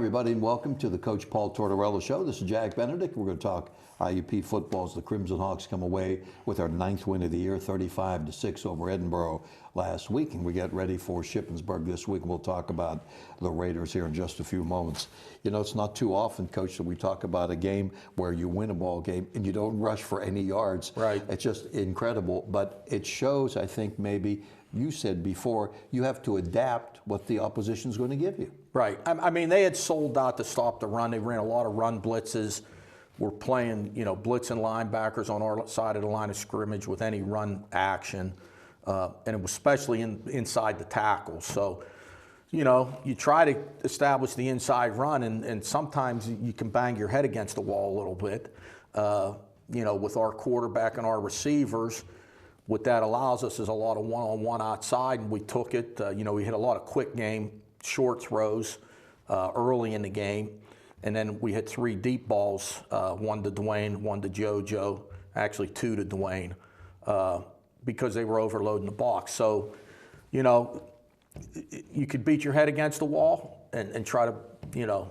everybody, and welcome to the Coach Paul Tortorella Show. This is Jack Benedict. We're going to talk IUP football as the Crimson Hawks come away with our 9th win of the year, 35-6 over Edinboro last week. And we get ready for Shippensburg this week. We'll talk about the Raiders here in just a few moments. You know, it's not too often, Coach, that we talk about a game where you win a ball game and you don't rush for any yards. Right. It's just incredible. But it shows, I think, maybe you said before, you have to adapt what the opposition's going to give you. Right. I mean, they had sold out to stop the run. They ran a lot of run blitzes. We're playing, you know, blitzing linebackers on our side of the line of scrimmage with any run action, and it was especially inside the tackles. So, you know, you try to establish the inside run, and sometimes you can bang your head against the wall a little bit. You know, with our quarterback and our receivers, what that allows us is a lot of one-on-one outside, and we took it. You know, we hit a lot of quick game, short throws early in the game. And then we hit 3 deep balls, one to Dwayne, one to JoJo, actually 2 to Dwayne, because they were overloading the box. So, you know, you could beat your head against the wall and try to, you know,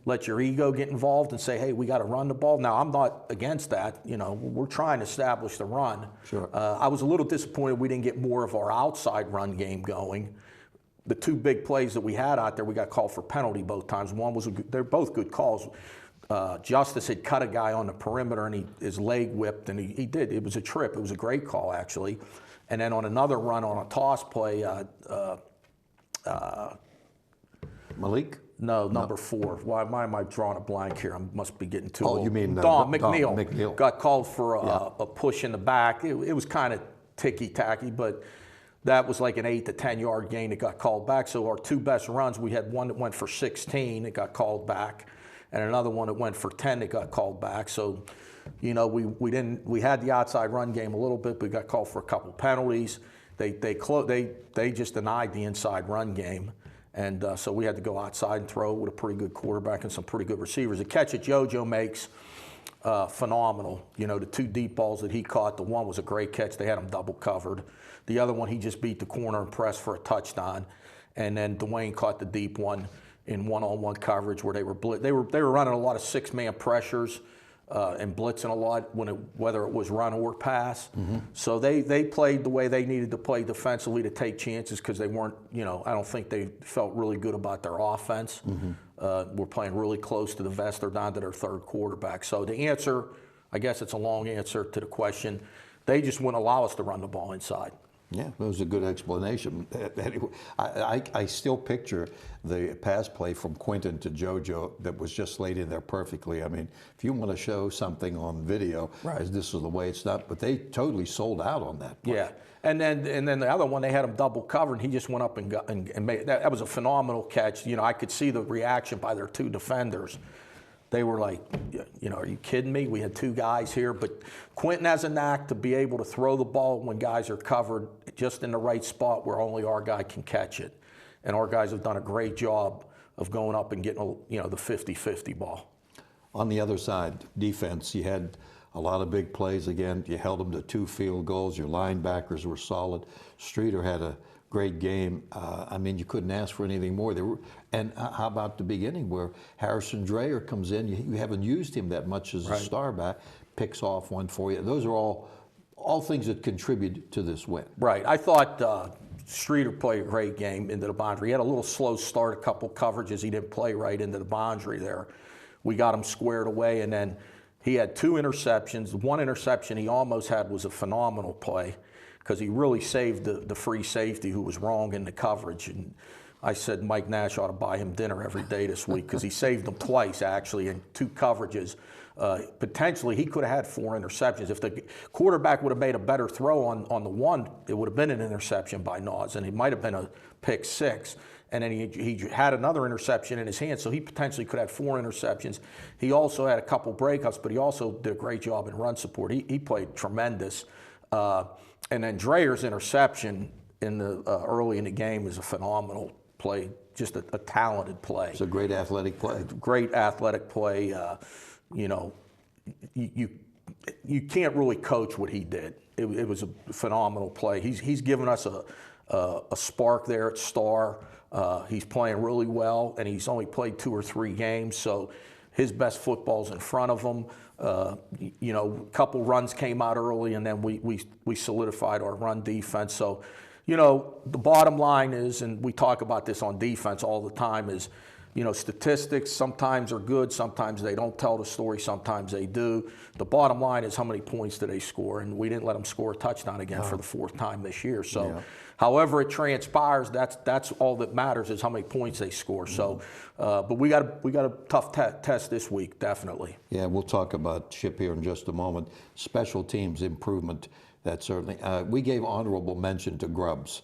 let your ego get involved and say, hey, we got to run the ball. Now, I'm not against that. You know, we're trying to establish the run. Sure. I was a little disappointed we didn't get more of our outside run game going. The 2 big plays that we had out there, we got called for penalty both times. One was, they're both good calls. Justice had cut a guy on the perimeter and his leg whipped, and he did. It was a trip. It was a great call, actually. And then on another run on a toss play, Malik? No, number 4. Why am I drawing a blank here? I must be getting too old. Oh, you mean Don McNeil. McNeil. Got called for a push in the back. It was kind of ticky-tacky, but that was like an 8 to 10 yard gain that got called back. So our 2 best runs, we had one that went for 16 that got called back, and another one that went for 10 that got called back. So, you know, we had the outside run game a little bit, but we got called for a couple penalties. They just denied the inside run game, and so we had to go outside and throw with a pretty good quarterback and some pretty good receivers. The catch that JoJo makes, phenomenal. You know, the 2 deep balls that he caught, the one was a great catch. They had him double covered. The other one, he just beat the corner and pressed for a touchdown. And then Dwayne caught the deep one in one-on-one coverage where they were running a lot of 6-man pressures and blitzing a lot whether it was run or pass. So they played the way they needed to play defensively to take chances, because they weren't, you know, I don't think they felt really good about their offense. We're playing really close to the vest. They're down to their 3rd quarterback. So the answer, I guess it's a long answer to the question, they just wouldn't allow us to run the ball inside. Yeah, that was a good explanation. Anyway, I still picture the pass play from Quentin to JoJo that was just laid in there perfectly. I mean, if you want to show something on video, as this is the way it's done, but they totally sold out on that play. Yeah, and then the other one, they had him double covered, and he just went up and made that was a phenomenal catch. You know, I could see the reaction by their 2 defenders. They were like, you know, are you kidding me? We had 2 guys here. But Quentin has a knack to be able to throw the ball when guys are covered just in the right spot where only our guy can catch it. And our guys have done a great job of going up and getting, you know, the 50-50 ball. On the other side, defense, you had a lot of big plays again. You held them to 2 field goals. Your linebackers were solid. Streeter had a great game. I mean, you couldn't ask for anything more. And how about the beginning where Harrison Dreyer comes in? You haven't used him that much as a star back, picks off one for you. Those are all things that contribute to this win. Right. I thought Streeter played a great game into the boundary. He had a little slow start, a couple coverages. He didn't play right into the boundary there. We got him squared away, and then he had 2 interceptions. The one interception he almost had was a phenomenal play, because he really saved the free safety who was wrong in the coverage. And I said Mike Nash ought to buy him dinner every day this week, because he saved them twice, actually, in 2 coverages. Potentially, he could have had 4 interceptions. If the quarterback would have made a better throw on the one, it would have been an interception by Nas, and it might have been a pick 6. And then he had another interception in his hand, so he potentially could have 4 interceptions. He also had a couple breakups, but he also did a great job in run support. He played tremendous. And then Dreyer's interception in the early in the game is a phenomenal play, just a talented play. It's a great athletic play. Great athletic play. You know, you can't really coach what he did. It was a phenomenal play. He's given us a spark there at star. He's playing really well, and he's only played 2 or 3 games, so his best football's in front of him. You know, a couple runs came out early, and then we solidified our run defense. So, you know, the bottom line is, and we talk about this on defense all the time, is, you know, statistics sometimes are good, sometimes they don't tell the story, sometimes they do. The bottom line is how many points did they score, and we didn't let them score a touchdown again for the 4th time this year. So, however it transpires, that's all that matters is how many points they score. So, but we got a tough test this week, definitely. Yeah, we'll talk about Chip here in just a moment. Special teams improvement, that certainly. We gave honorable mention to Grubbs.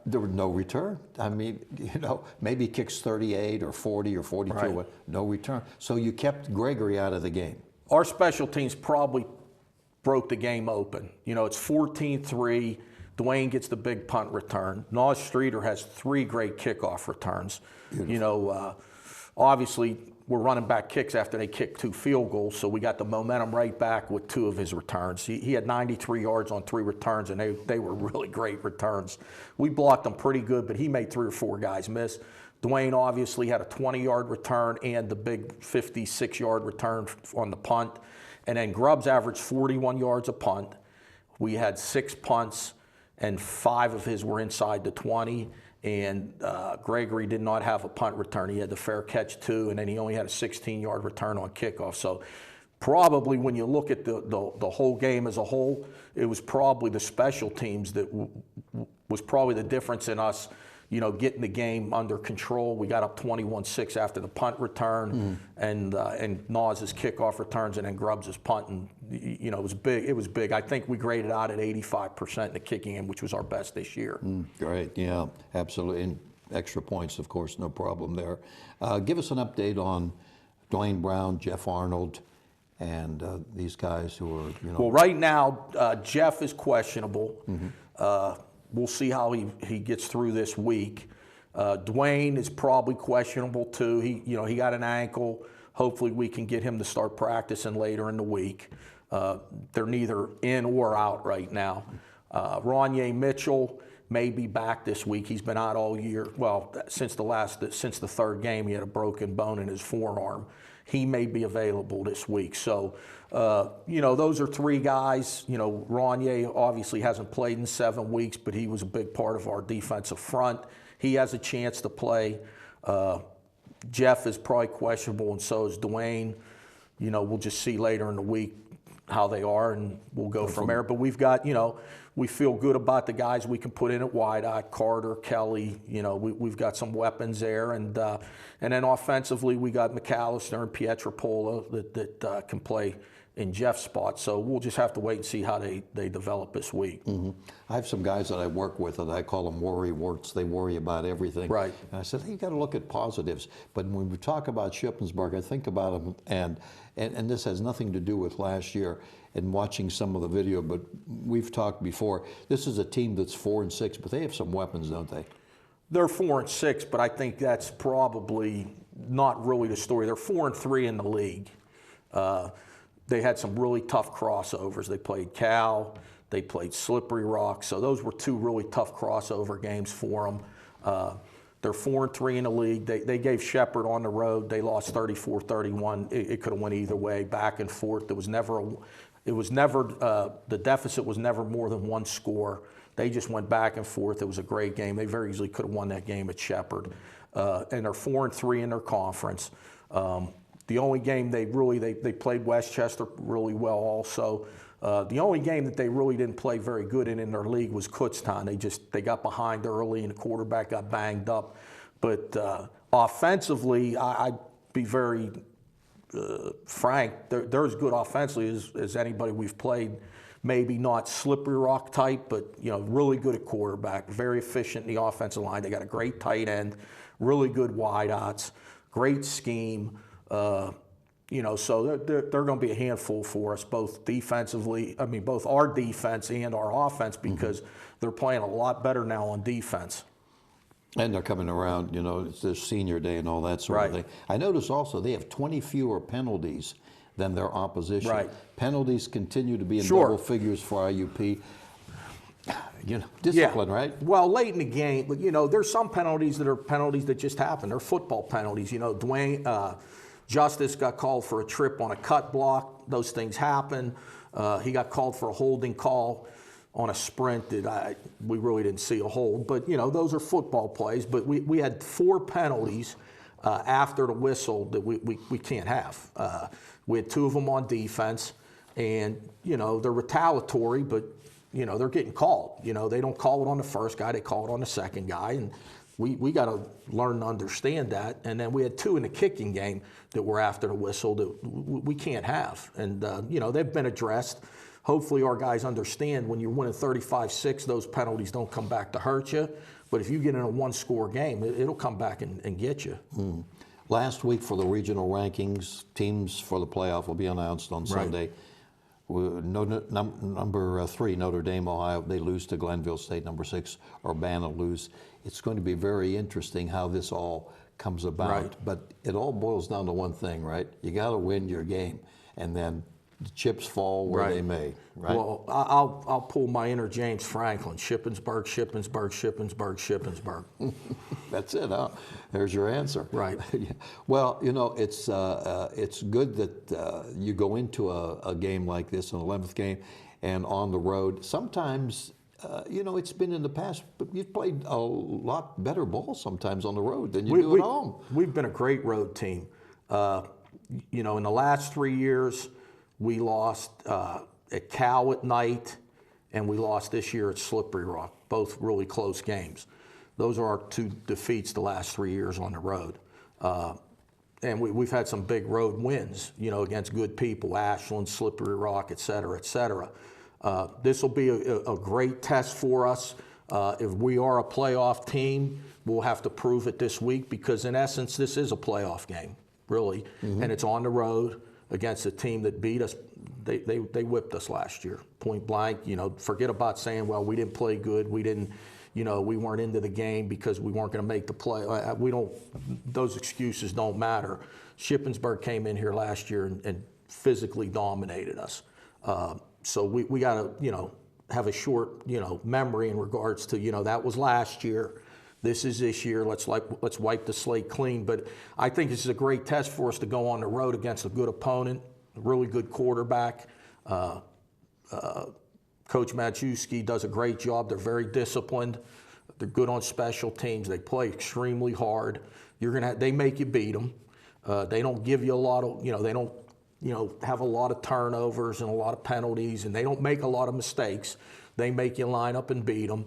There was no return. I mean, you know, maybe he kicks 38 or 40 or 42, right. No return. So you kept Gregory out of the game. Our special teams probably broke the game open. You know, it's 14-3. Dwayne gets the big punt return. Nas Streeter has 3 great kickoff returns. Beautiful. You know, obviously we're running back kicks after they kicked 2 field goals, so we got the momentum right back with 2 of his returns. He had 93 yards on 3 returns, and they were really great returns. We blocked them pretty good, but he made 3 or 4 guys miss. Dwayne obviously had a 20-yard return and the big 56-yard return on the punt. And then Grubbs averaged 41 yards a punt. We had 6 punts, and 5 of his were inside the 20. And Gregory did not have a punt return. He had the fair catch 2, and then he only had a 16-yard return on kickoff. So probably when you look at the whole game as a whole, it was probably the special teams that was probably the difference in us, you know, getting the game under control. We got up 21-6 after the punt return, and Nas's kickoff returns, and then Grubbs' punt, and you know, it was big. It was big. I think we graded out at 85% in the kicking game, which was our best this year. Great, yeah, absolutely. And extra points, of course, no problem there. Give us an update on Dwayne Brown, Jeff Arnold, and these guys who are, you know. Well, right now, Jeff is questionable. We'll see how he gets through this week. Dwayne is probably questionable too. He got an ankle. Hopefully we can get him to start practicing later in the week. They're neither in or out right now. Ronye Mitchell may be back this week. He's been out all year. Well, since the 3rd game, he had a broken bone in his forearm. He may be available this week. So, you know, those are 3 guys. You know, Ronye obviously hasn't played in 7 weeks, but he was a big part of our defensive front. He has a chance to play. Jeff is probably questionable, and so is Dwayne. You know, we'll just see later in the week how they are, and we'll go from there. But we've got, you know, we feel good about the guys we can put in at wideout, Carter, Kelly. You know, we've got some weapons there, and then offensively we got McAllister and Pietropola that can play in Jeff's spot. So we'll just have to wait and see how they develop this week. I have some guys that I work with, and I call them worry warts. They worry about everything. Right. And I said, hey, you got to look at positives. But when we talk about Shippensburg, I think about them, and this has nothing to do with last year and watching some of the video, but we've talked before. This is a team that's 4-6, but they have some weapons, don't they? They're 4-6, but I think that's probably not really the story. They're 4-3 in the league. They had some really tough crossovers. They played Cal, they played Slippery Rock, so those were 2 really tough crossover games for them. They're 4-3 in the league. They gave Shepherd on the road. They lost 34-31. It could have went either way, back and forth. The deficit was never more than 1 score. They just went back and forth. It was a great game. They very easily could have won that game at Shepherd. And they're 4-3 in their conference. The only game they played Westchester really well also. The only game that they really didn't play very good in their league was Kutztown. They got behind early and the quarterback got banged up. But offensively, I'd be very frank. They're as good offensively as anybody we've played. Maybe not Slippery Rock type, but you know, really good at quarterback, very efficient in the offensive line. They got a great tight end, really good wideouts, great scheme. You know, so they're going to be a handful for us, both defensively. I mean, both our defense and our offense, because they're playing a lot better now on defense. And they're coming around, you know, it's their senior day and all that sort of thing. I notice also they have 20 fewer penalties than their opposition. Penalties continue to be in double figures for IUP. Discipline, right? Well, late in the game, but there's some penalties that are penalties that just happen. They're football penalties. Dwayne Justice got called for a trip on a cut block. Those things happen. He got called for a holding call on a sprint that we really didn't see a hold. But those are football plays. But we had 4 penalties after the whistle that we can't have. We had 2 of them on defense, and they're retaliatory, but they're getting called. They don't call it on the first guy, they call it on the second guy, and we got to learn to understand that. And then we had 2 in the kicking game that were after the whistle that we can't have. And they've been addressed. Hopefully our guys understand when you're winning 35-6, those penalties don't come back to hurt you. But if you get in a 1-score game, it'll come back and get you. Last week for the regional rankings, teams for the playoff will be announced on Sunday. Number 3, Notre Dame, Ohio, they lose to Glenville State. Number 6, Urbana lose. It's going to be very interesting how this all comes about. Right. But it all boils down to one thing, right? You got to win your game, and then the chips fall where they may, right? Well, I'll pull my inner James Franklin. Shippensburg, Shippensburg, Shippensburg, Shippensburg. That's it, huh? There's your answer. Right. Well, it's good that you go into a game like this, an 11th game, and on the road. Sometimes, it's been in the past, but you've played a lot better ball sometimes on the road than you do at home. We've been a great road team. In the last 3 years, we lost at Cal at night, and we lost this year at Slippery Rock, both really close games. Those are our 2 defeats the last 3 years on the road. And we've had some big road wins, against good people, Ashland, Slippery Rock, et cetera, et cetera. This will be a great test for us. If we are a playoff team, we'll have to prove it this week because, in essence, this is a playoff game, really. And it's on the road against a team that beat us. They whipped us last year, point blank. Forget about saying, well, we didn't play good. We didn't, we weren't into the game because we weren't going to make the play. Those excuses don't matter. Shippensburg came in here last year and physically dominated us. So we got to, have a short, memory in regards to, that was last year. This is this year. Let's wipe the slate clean. But I think this is a great test for us to go on the road against a good opponent, a really good quarterback. Coach Majewski does a great job. They're very disciplined. They're good on special teams. They play extremely hard. They make you beat them. They don't give you a lot of, they don't, have a lot of turnovers and a lot of penalties, and they don't make a lot of mistakes. They make you line up and beat them.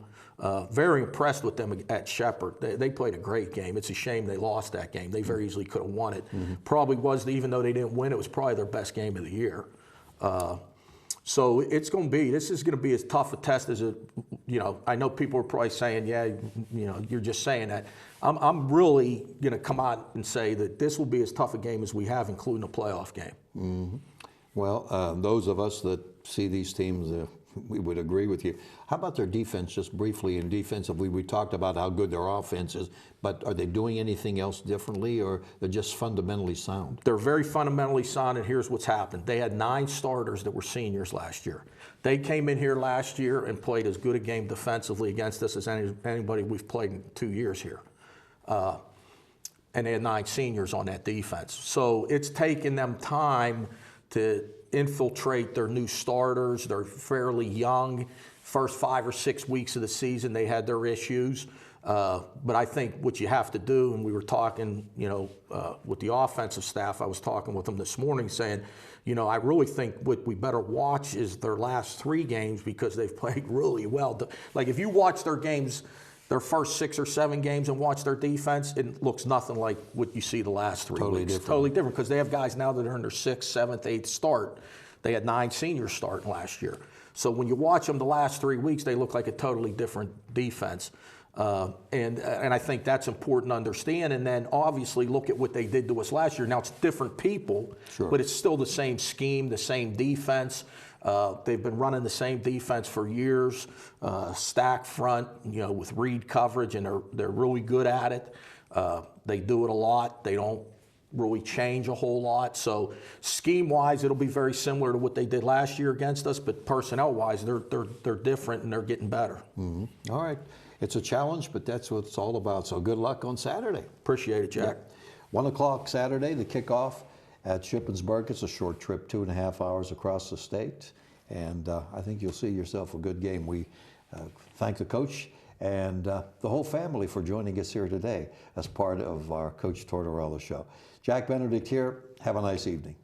Very impressed with them at Shepherd. They played a great game. It's a shame they lost that game. They very easily could have won it. Probably was, even though they didn't win, it was probably their best game of the year. So this is going to be as tough a test as I know people are probably saying, you're just saying that. I'm really going to come out and say that this will be as tough a game as we have, including a playoff game. Well, those of us that see these teams, we would agree with you. How about their defense, just briefly? In defensively, we talked about how good their offense is, but are they doing anything else differently, or they're just fundamentally sound? They're very fundamentally sound, and here's what's happened. They had 9 starters that were seniors last year. They came in here last year and played as good a game defensively against us as anybody we've played in 2 years here. And they had 9 seniors on that defense. So it's taken them time to infiltrate their new starters. They're fairly young. First 5 or 6 weeks of the season, they had their issues. But I think what you have to do, and we were talking, with the offensive staff, I was talking with them this morning saying, I really think what we better watch is their last 3 games because they've played really well. Like if you watch their games, their first 6 or 7 games and watch their defense, it looks nothing like what you see the last 3 weeks. Totally different because they have guys now that are in their 6th, 7th, 8th start. They had 9 seniors starting last year. So when you watch them the last 3 weeks, they look like a totally different defense. And I think that's important to understand. And then obviously look at what they did to us last year. Now it's different people, but it's still the same scheme, the same defense. They've been running the same defense for years, stack front, with read coverage, and they're really good at it. They do it a lot. They don't really change a whole lot. So scheme-wise, it'll be very similar to what they did last year against us, but personnel-wise, they're different and they're getting better. All right. It's a challenge, but that's what it's all about. So good luck on Saturday. Appreciate it, Jack. 1 o'clock Saturday, the kickoff at Shippensburg. It's a short trip, 2.5 hours across the state. And I think you'll see yourself a good game. We thank the coach and the whole family for joining us here today as part of our Coach Tortorella show. Jack Benedict here. Have a nice evening.